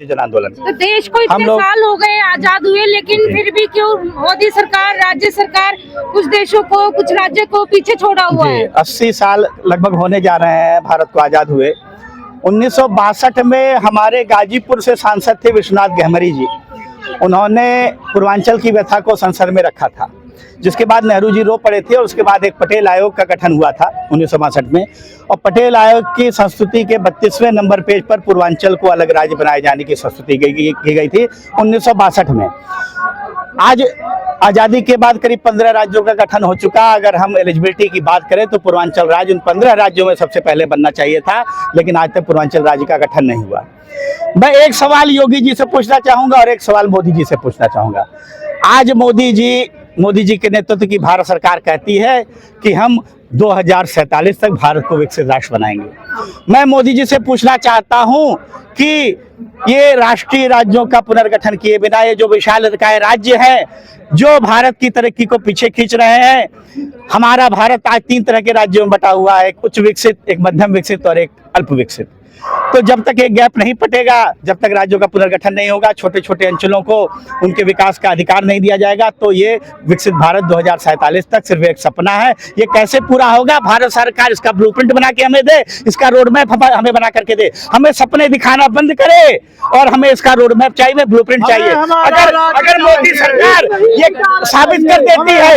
जन आंदोलन। तो देश को इतने साल हो गए आजाद हुए, लेकिन फिर भी क्यों मोदी सरकार, राज्य सरकार कुछ देशों को, कुछ राज्य को पीछे छोड़ा हुआ है। 80 साल लगभग होने जा रहे हैं भारत को आजाद हुए। 1962 में हमारे गाजीपुर से सांसद थे विश्वनाथ गहमरी जी, उन्होंने पूर्वांचल की व्यथा को संसद में रखा था, जिसके बाद नेहरू जी रो पड़े थे और उसके बाद एक पटेल आयोग का गठन हुआ था 1962 में। और पटेल आयोग की संस्तुति के 32वें नंबर पेज पर पूर्वांचल को अलग राज्य बनाए जाने की संस्तुति की गई थी 1962 में। आज आज़ादी के बाद करीब 15 राज्यों का गठन हो चुका। अगर हम एलिजिबिलिटी की बात करें तो पूर्वांचल राज्य उन 15 राज्यों में सबसे पहले बनना चाहिए था, लेकिन आज तक पूर्वांचल राज्य का गठन नहीं हुआ। मैं एक सवाल योगी जी से पूछना चाहूँगा और एक सवाल मोदी जी से पूछना चाहूँगा। आज मोदी जी के नेतृत्व की भारत सरकार कहती है कि हम 2047 तक भारत को विकसित राष्ट्र बनाएंगे। मैं मोदी जी से पूछना चाहता हूं कि ये राष्ट्रीय राज्यों का पुनर्गठन किए बिना ये जो विशालकाय राज्य हैं, जो भारत की तरक्की को पीछे खींच रहे हैं, हमारा भारत आज 3 तरह के राज्यों में बटा हुआ है, एक उच्च विकसित, एक मध्यम विकसित और एक अल्प विकसित। तो जब तक एक गैप नहीं पटेगा, जब तक राज्यों का पुनर्गठन नहीं होगा, छोटे छोटे अंचलों को उनके विकास का अधिकार नहीं दिया जाएगा, तो ये विकसित भारत 2047 तक सिर्फ एक सपना है। ये कैसे पूरा होगा? भारत सरकार इसका ब्लूप्रिंट बना के हमें दे, इसका रोड मैप हमें बना करके दे। हमें सपने दिखाना बंद करे और हमें इसका रोड मैप चाहिए, ब्लूप्रिंट चाहिए। अगर मोदी सरकार ये साबित कर देती है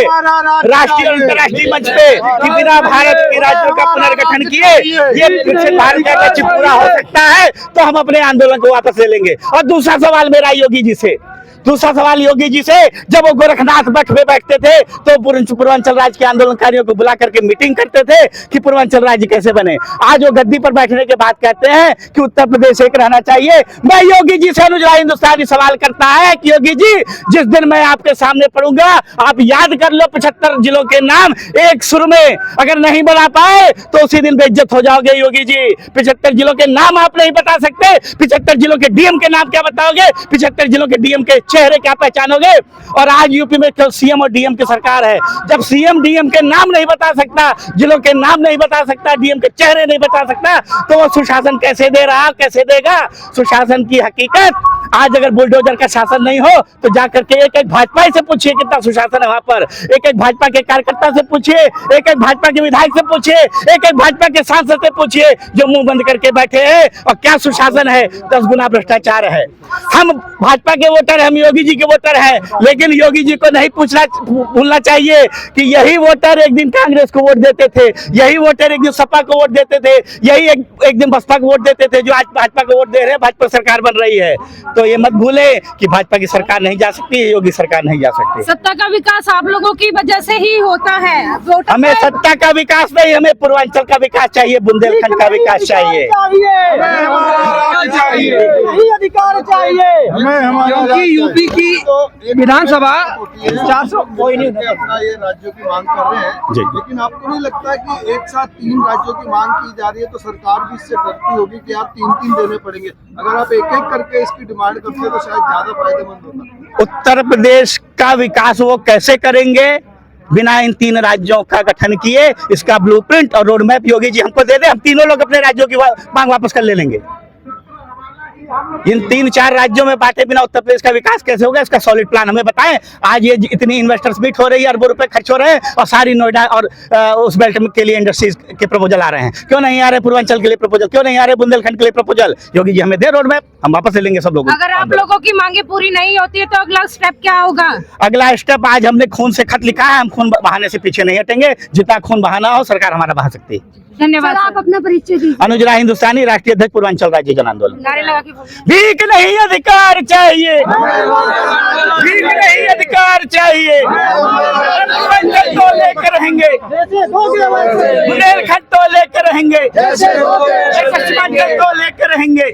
राष्ट्रीय और अंतर्राष्ट्रीय मंच पे कि बिना भारत के राज्यों का पुनर्गठन किए ये विकसित भारत का लक्ष्य पूरा हो सकता है, तो हम अपने आंदोलन को वापस ले लेंगे। और दूसरा सवाल मेरा योगी जी से, जब वो गोरखनाथ मठ में बैठते थे तो पूर्वांचल राज्य के आंदोलनकारियों को बुला करके मीटिंग करते थे कि पूर्वांचल राज्य कैसे बने। आज वो गद्दी पर बैठने के बाद कहते हैं कि उत्तर प्रदेश एक रहना चाहिए। मैं योगी जी से अनुज राय हिंदुस्तानी सवाल करता है कि योगी जी, जिस दिन मैं आपके सामने पढ़ूंगा आप याद कर लो 75 जिलों के नाम एक सुर में। अगर नहीं बना पाए तो उसी दिन बेइज्जत हो जाओगे योगी जी। 75 जिलों के नाम आप नहीं बता सकते, 75 जिलों के डीएम के नाम क्या बताओगे? 75 जिलों के डीएम के चेहरे क्या पहचानोगे? और आज यूपी में केवल सीएम और डीएम की सरकार है। जब सीएम डीएम के नाम नहीं बता सकता, जिलों के नाम नहीं बता सकता, डीएम के चेहरे नहीं बता सकता, तो वो सुशासन कैसे दे रहा, कैसे देगा? सुशासन की हकीकत आज अगर बुलडोजर का शासन नहीं हो तो जाकर के एक भाजपा से पूछिए कितना सुशासन है वहां पर। एक भाजपा के कार्यकर्ता से पूछिए, एक भाजपा के विधायक से पूछिए, एक भाजपा के सांसद से पूछिए जो मुंह बंद करके बैठे हैं, और क्या सुशासन है? 10 गुना भ्रष्टाचार है। हम भाजपा के वोटर, हम योगी जी के वोटर हैं, लेकिन योगी जी को नहीं भूलना चाहिए कि यही वोटर एक दिन कांग्रेस को वोट देते थे, यही वोटर एक दिन सपा को वोट देते थे, यही एक दिन बसपा को वोट देते थे, जो आज भाजपा को वोट दे रहे हैं, भाजपा सरकार बन रही है। तो ये मत भूले कि भाजपा की सरकार नहीं जा सकती, योगी सरकार नहीं जा सकती। सत्ता का विकास आप लोगों की वजह से ही होता है। हमें सत्ता का विकास नहीं, हमें पूर्वांचल का विकास चाहिए, बुंदेलखंड का विकास चाहिए, अधिकार चाहिए क्योंकि यूपी की विधानसभा 400 कोई नहीं अपना ये राज्यों की मांग कर रहे हैं, लेकिन आपको नहीं लगता कि एक साथ 3 राज्यों की मांग की जा रही है तो सरकार भी इससे डरती होगी कि आप 3-3 देने पड़ेंगे? अगर आप एक-एक करके इसकी डिमांड करते तो शायद ज्यादा फायदेमंद होता। उत्तर प्रदेश का विकास वो कैसे करेंगे बिना इन 3 राज्यों का गठन किए? इसका ब्लूप्रिंट और रोड मैप योगी जी हमको दे दे, हम तीनों लोग अपने राज्यों की मांग वापस कर ले लेंगे। इन 3-4 राज्यों में बांटे बिना उत्तर प्रदेश का विकास कैसे होगा? इसका सॉलिड प्लान हमें बताएं। आज ये इतनी इन्वेस्टर्स मीट हो रही है, अरबों रुपए खर्च हो रहे हैं और सारी नोएडा और उस बेल्ट के लिए इंडस्ट्रीज के प्रपोजल आ रहे हैं। क्यों नहीं आ रहे पूर्वांचल के लिए प्रपोजल? क्यों नहीं आ रहे बुंदेलखंड के लिए प्रपोजल? योगी जी हमें दे रोड मैप, हम वापस ले लेंगे सब लोग। अगर आप लोगों की मांगे पूरी नहीं होती है तो अगला स्टेप क्या होगा? अगला स्टेप, आज हमने खून से खत लिखा है, हम खून बहाने से पीछे नहीं हटेंगे। जितना खून बहाना हो सरकार हमारा बहा सकती है। धन्यवाद। आप अपना परिचय दीजिए। अनुज राय हिंदुस्तानी, राष्ट्रीय अध्यक्ष पूर्वांचल राज्य जन आंदोलन। नारे लगा के भीख नहीं अधिकार चाहिए, भीख नहीं अधिकार चाहिए, पूर्वांचल तो लेकर रहेंगे, बुंदेलखंड तो लेकर रहेंगे, पश्चिमांचल तो लेकर रहेंगे।